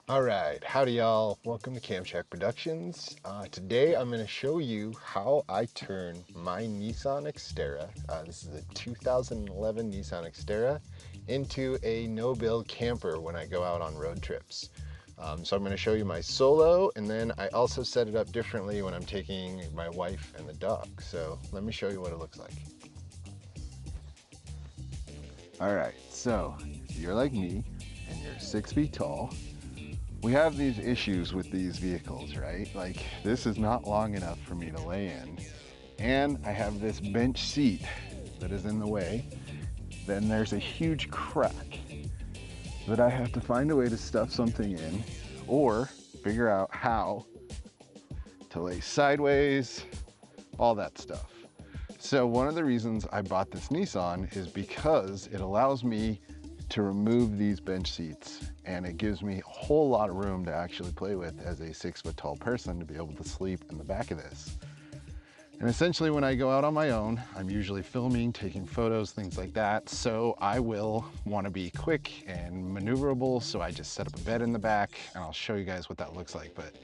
Alright, howdy y'all. Welcome to Cam Shack Productions. Today I'm going to show you how I turn my Nissan Xterra, this is a 2011 Nissan Xterra, into a no-build camper when I go out on road trips. So I'm going to show you my solo, and then I also set it up differently when I'm taking my wife and the dog. So let me show you what it looks like. Alright, so if you're like me and you're 6 feet tall, we have these issues with these vehicles, right? Like, this is not long enough for me to lay in. And I have this bench seat that is in the way. Then there's a huge crack that I have to find a way to stuff something in or figure out how to lay sideways, all that stuff. So one of the reasons I bought this Nissan is because it allows me to remove these bench seats, and it gives me a whole lot of room to actually play with as a 6 foot tall person to be able to sleep in the back of this. And essentially when I go out on my own, I'm usually filming, taking photos, things like that. So I will want to be quick and maneuverable. So I just set up a bed in the back, and I'll show you guys what that looks like. But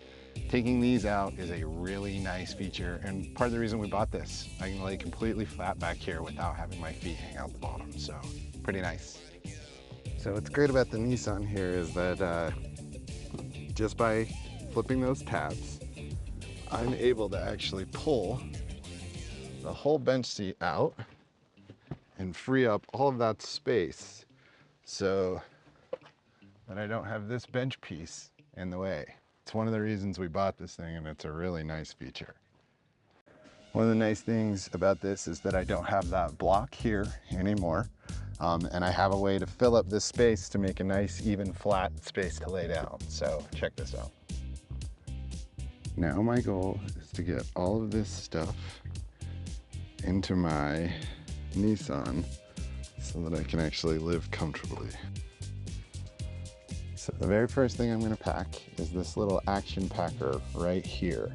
taking these out is a really nice feature, and part of the reason we bought this. I can lay completely flat back here without having my feet hang out the bottom. So pretty nice. So what's great about the Nissan here is that just by flipping those tabs, I'm able to actually pull the whole bench seat out and free up all of that space so that I don't have this bench piece in the way. It's one of the reasons we bought this thing, and it's a really nice feature. One of the nice things about this is that I don't have that block here anymore. And I have a way to fill up this space to make a nice, even, flat space to lay down. So check this out. Now my goal is to get all of this stuff into my Nissan so that I can actually live comfortably. So the very first thing I'm going to pack is this little action packer right here.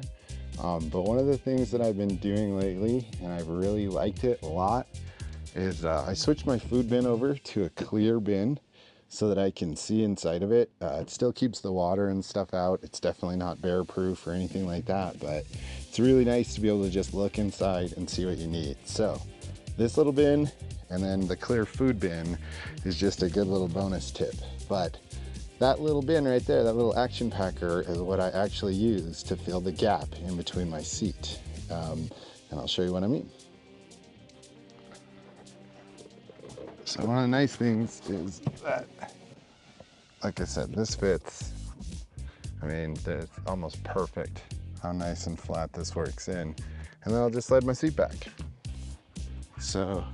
But one of the things that I've been doing lately, and I've really liked it a lot, is I switched my food bin over to a clear bin so that I can see inside of it. It still keeps the water and stuff out. It's definitely not bear proof or anything like that, but it's really nice to be able to just look inside and see what you need. So this little bin and then the clear food bin is just a good little bonus tip. But that little bin right there, that little action packer, is what I actually use to fill the gap in between my seat. And I'll show you what I mean. So one of the nice things is that, like I said, this fits. I mean, it's almost perfect how nice and flat this works in. And then I'll just slide my seat back. So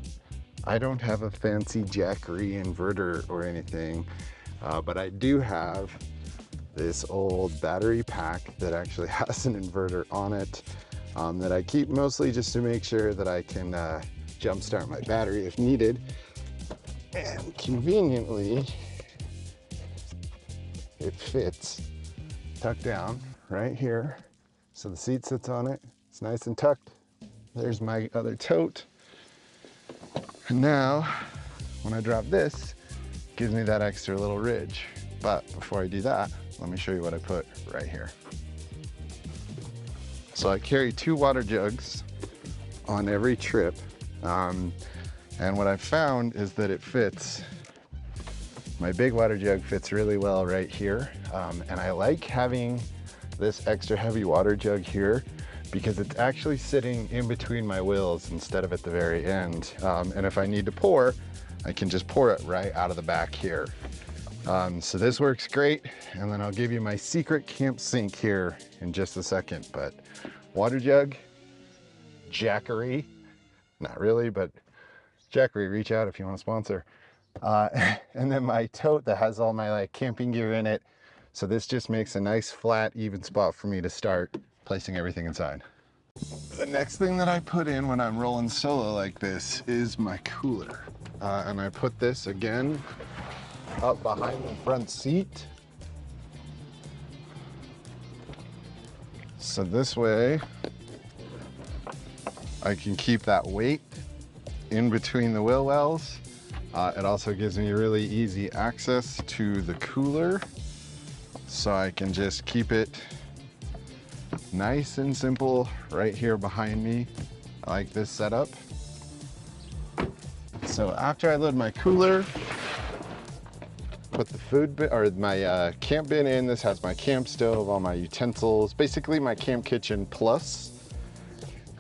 I don't have a fancy Jackery inverter or anything, but I do have this old battery pack that actually has an inverter on it, that I keep mostly just to make sure that I can jumpstart my battery if needed. And conveniently, it fits tucked down right here. So the seat sits on it. It's nice and tucked. There's my other tote. And now, when I drop this, it gives me that extra little ridge. But before I do that, let me show you what I put right here. So I carry 2 water jugs on every trip. And what I've found is that it fits, my big water jug fits really well right here. And I like having this extra heavy water jug here because it's actually sitting in between my wheels instead of at the very end. And if I need to pour, I can just pour it right out of the back here. So this works great. And then I'll give you my secret camp sink here in just a second. But water jug, Jackery, not really, but Jackery, reach out if you want to sponsor. And then my tote that has all my camping gear in it. So this just makes a nice flat, even spot for me to start placing everything inside. The next thing that I put in when I'm rolling solo like this is my cooler. And I put this again up behind the front seat. So this way I can keep that weight in between the wheel wells. It also gives me really easy access to the cooler. so I can just keep it nice and simple right here behind me. I like this setup. So after I load my cooler, put the food bin, or my camp bin in. This has my camp stove, all my utensils, basically my camp kitchen plus.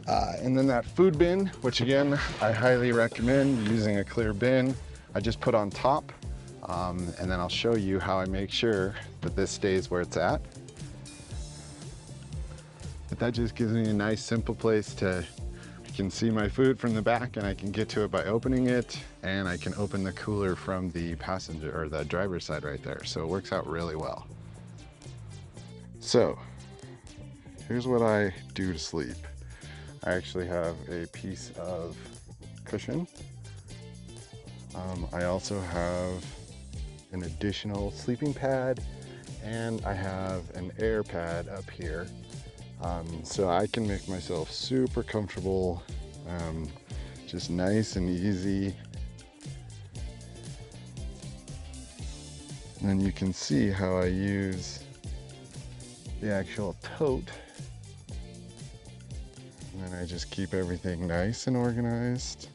And then that food bin, which again, I highly recommend using a clear bin. I just put on top, and then I'll show you how I make sure that this stays where it's at. But that just gives me a nice simple place to, I can see my food from the back and I can get to it by opening it, and I can open the cooler from the passenger or the driver's side right there. So it works out really well. So here's what I do to sleep. I actually have a piece of cushion. I also have an additional sleeping pad, and I have an air pad up here. So I can make myself super comfortable, just nice and easy. And you can see how I use the actual tote. And then I just keep everything nice and organized.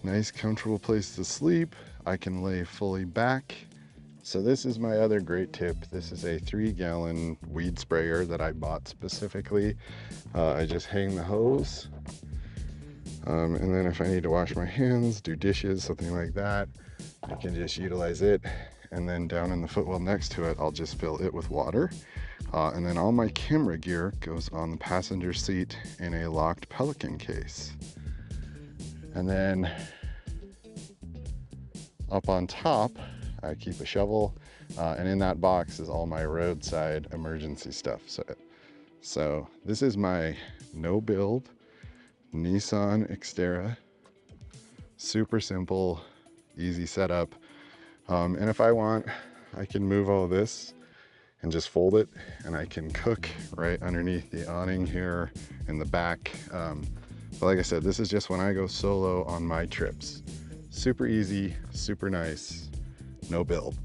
Nice, comfortable place to sleep. I can lay fully back. So this is my other great tip. This is a 3-gallon weed sprayer that I bought specifically. I just hang the hose. And then if I need to wash my hands, do dishes, something like that, I can just utilize it. And then down in the footwell next to it, I'll just fill it with water. And then all my camera gear goes on the passenger seat in a locked Pelican case. And then up on top, I keep a shovel, and in that box is all my roadside emergency stuff. So this is my no build Nissan Xterra. Super simple, easy setup. And if I want, I can move all this and just fold it, and I can cook right underneath the awning here in the back. But like I said, this is just when I go solo on my trips. Super easy, super nice, no build.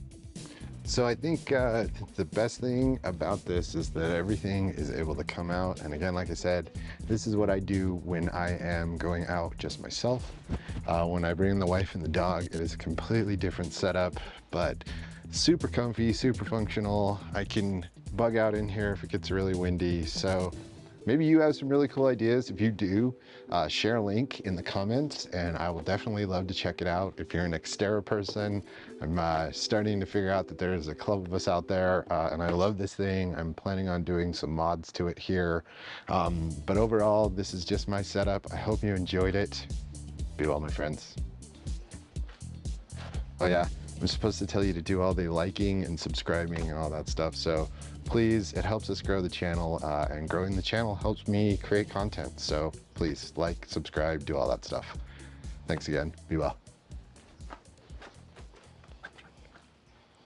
So I think the best thing about this is that everything is able to come out. And again, like I said, this is what I do when I am going out just myself. When I bring the wife and the dog, it is a completely different setup, but super comfy, super functional. I can bug out in here if it gets really windy. So maybe you have some really cool ideas. If you do, share a link in the comments and I will definitely love to check it out. If you're an Xterra person, I'm starting to figure out that there's a club of us out there, and I love this thing. I'm planning on doing some mods to it here. But overall, this is just my setup. I hope you enjoyed it. Be well, my friends. Oh yeah, I'm supposed to tell you to do all the liking and subscribing and all that stuff. So please, it helps us grow the channel, and growing the channel helps me create content. So please like, subscribe, do all that stuff. Thanks again. Be well.